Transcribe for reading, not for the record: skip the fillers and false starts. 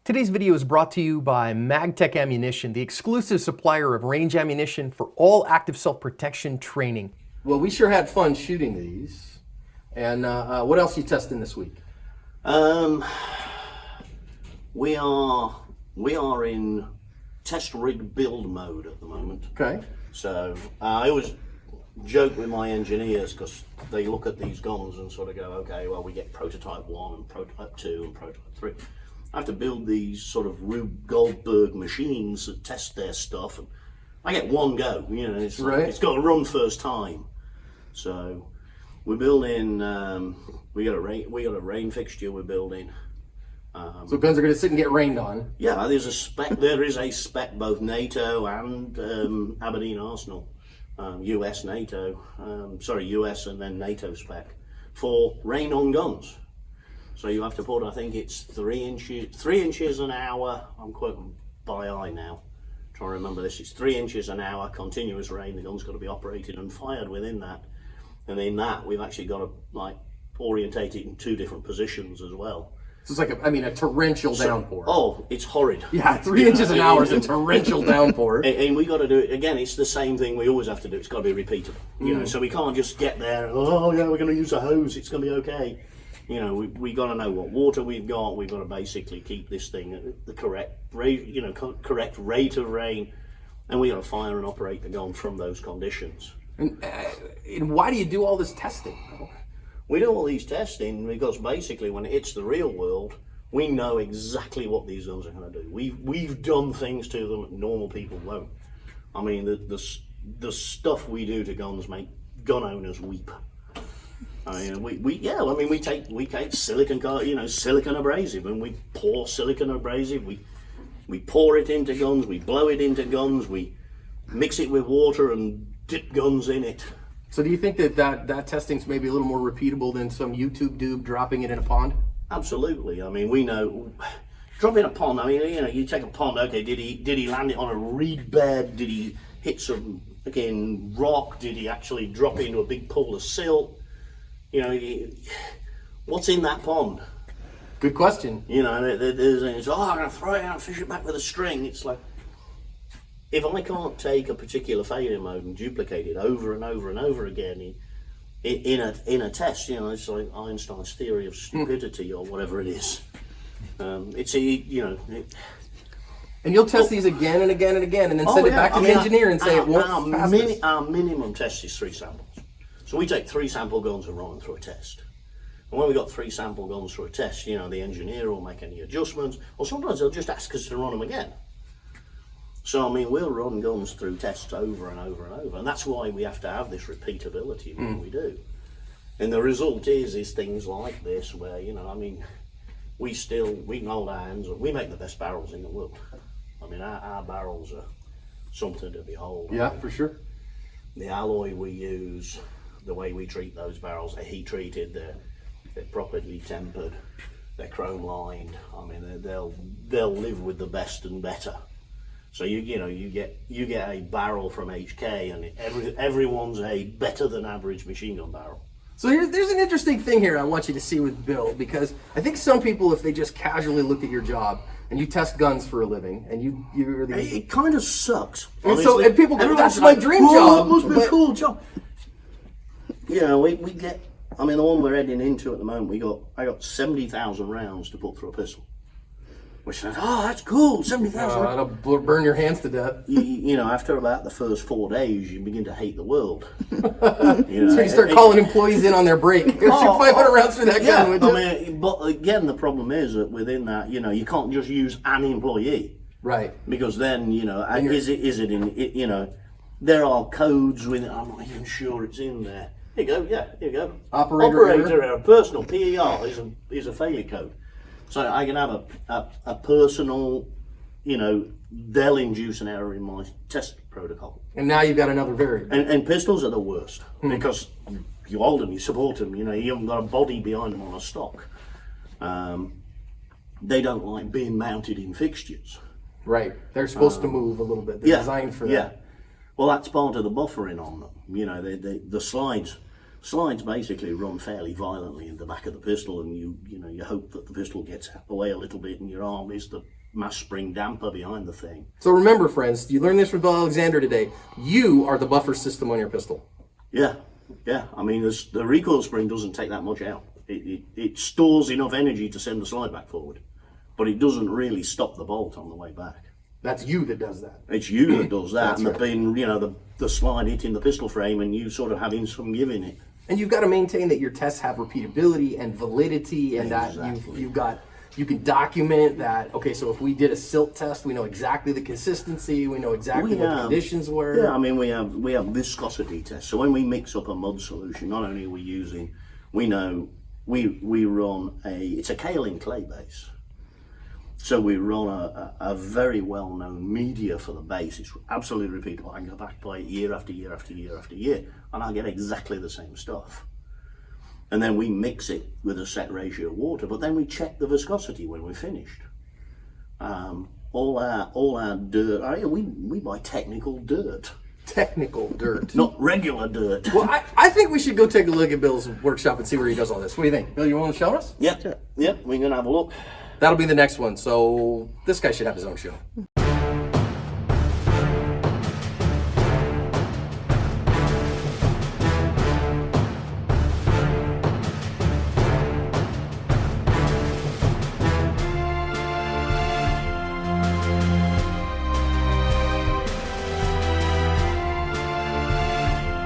Today's video is brought to you by Magtech Ammunition, the exclusive supplier of range ammunition for all active self-protection training. Well, we sure had fun shooting these. And what else are you testing this week? We are in test rig build mode at the moment. Okay. So I always joke with my engineers because they look at these guns and sort of go, okay, well, we get prototype 1 and prototype 2 and prototype 3. I have to build these sort of Rube Goldberg machines that test their stuff, and I get one go. You know, it's right. It's got to run first time. So we're building. We got a rain fixture. We're building. So guns are going to sit and get rained on. Yeah, there's a spec. There is a spec, both NATO and Aberdeen Arsenal, US NATO. US and then NATO spec for rain on guns. So you have to put, I think it's 3 inches an hour. I'm quoting by eye now. Trying to remember this. It's 3 inches an hour, continuous rain. The gun's got to be operated and fired within that. And in that, we've actually got to orientate it in 2 different positions as well. So it's like a torrential downpour. Oh, it's horrid. Yeah, 3 inches an hour is a torrential downpour. And we got to do it again. It's the same thing we always have to do. It's got to be repeatable. You know, so we can't just get there. And, oh yeah, we're going to use a hose. It's going to be okay. You know, we got to know what water we've got. We've got to basically keep this thing at the correct rate, correct rate of rain, and we got to fire and operate the gun from those conditions. And why do you do all this testing? We do all these testing because basically, when it hits the real world, we know exactly what these guns are going to do. We've done things to them that normal people won't. I mean, the stuff we do to guns make gun owners weep. I mean, we take silicon abrasive, and we pour silicon abrasive. We pour it into guns. We blow it into guns. We mix it with water and dip guns in it. So do you think that testing's maybe a little more repeatable than some YouTube dude dropping it in a pond? Absolutely. I mean, we know drop in a pond. I mean, you take a pond. Okay, did he land it on a reed bed? Did he hit some rock? Did he actually drop it into a big pool of silt? You know, what's in that pond? Good question. You know, I'm going to throw it out and fish it back with a string. It's like, if I can't take a particular failure mode and duplicate it over and over and over again in a test, you know, it's like Einstein's theory of stupidity or whatever it is. And you'll test these again and again and again, and then send it back to the engineer and say it won't pass this. Our minimum test is 3 samples. So we take 3 sample guns and run them through a test. And when we got 3 sample guns through a test, you know, the engineer will make any adjustments, or sometimes they'll just ask us to run them again. So, I mean, we'll run guns through tests over and over and over, and that's why we have to have this repeatability in what we do. And the result is things like this, where, you know, I mean, we can hold our hands up. We make the best barrels in the world. I mean, our barrels are something to behold. Yeah, for sure. The alloy we use, the way we treat those barrels, they're heat treated, they're properly tempered, they're chrome lined. I mean, they'll live with the best and better. So you get a barrel from HK, and everyone's a better than average machine gun barrel. So there's an interesting thing here I want you to see with Bill, because I think some people, if they just casually looked at your job and you test guns for a living, and you really, it kind of sucks. And people go, that's my dream job. It must be a cool job. You know, we get. I mean, the one we're heading into at the moment, I got 70,000 rounds to put through a pistol. Which says, oh, that's cool, 70,000. That'll burn your hands to death. You know, after about the first 4 days, you begin to hate the world. So you start calling employees in on their break. Shoot 500 rounds for that gun, would you? I mean, but again, the problem is that within that, you know, you can't just use an employee. Right. Because then, you know, is it in, you know, there are codes with it. I'm not even sure it's in there. Here you go, yeah, here you go. Operator error. Personal PER is a failure code. So I can have a personal, you know, they'll induce an error in my test protocol. And now you've got another variable. And pistols are the worst because you hold them, you support them, you know, you haven't got a body behind them on a stock. They don't like being mounted in fixtures. Right. They're supposed to move a little bit. They're designed for that. Yeah. Well, that's part of the buffering on them. You know, the slides. Slides basically run fairly violently in the back of the pistol, and you hope that the pistol gets away a little bit, and your arm is the mass spring damper behind the thing. So remember, friends, you learned this from Bill Alexander today. You are the buffer system on your pistol. Yeah. I mean, the recoil spring doesn't take that much out. It stores enough energy to send the slide back forward, but it doesn't really stop the bolt on the way back. That's you that does that. It's you that does that, and right. the slide hitting the pistol frame, and you sort of having some give in it. And you've got to maintain that your tests have repeatability and validity, and that Exactly. you can document that. Okay, so if we did a silt test, we know exactly the consistency, we know exactly what the conditions were. Yeah, I mean we have viscosity tests. So when we mix up a mud solution, not only are we using, we run it's a kaolin clay base. So we run a very well-known media for the base. It's absolutely repeatable. I can go back by year after year after year after year, and I get exactly the same stuff. And then we mix it with a set ratio of water, but then we check the viscosity when we're finished. All our dirt, we buy technical dirt, Technical dirt. not regular dirt. Well, I think we should go take a look at Bill's workshop and see where he does all this. What do you think? Bill, you want to show us? Yep, we're gonna have a look. That'll be the next one. So this guy should have his own show.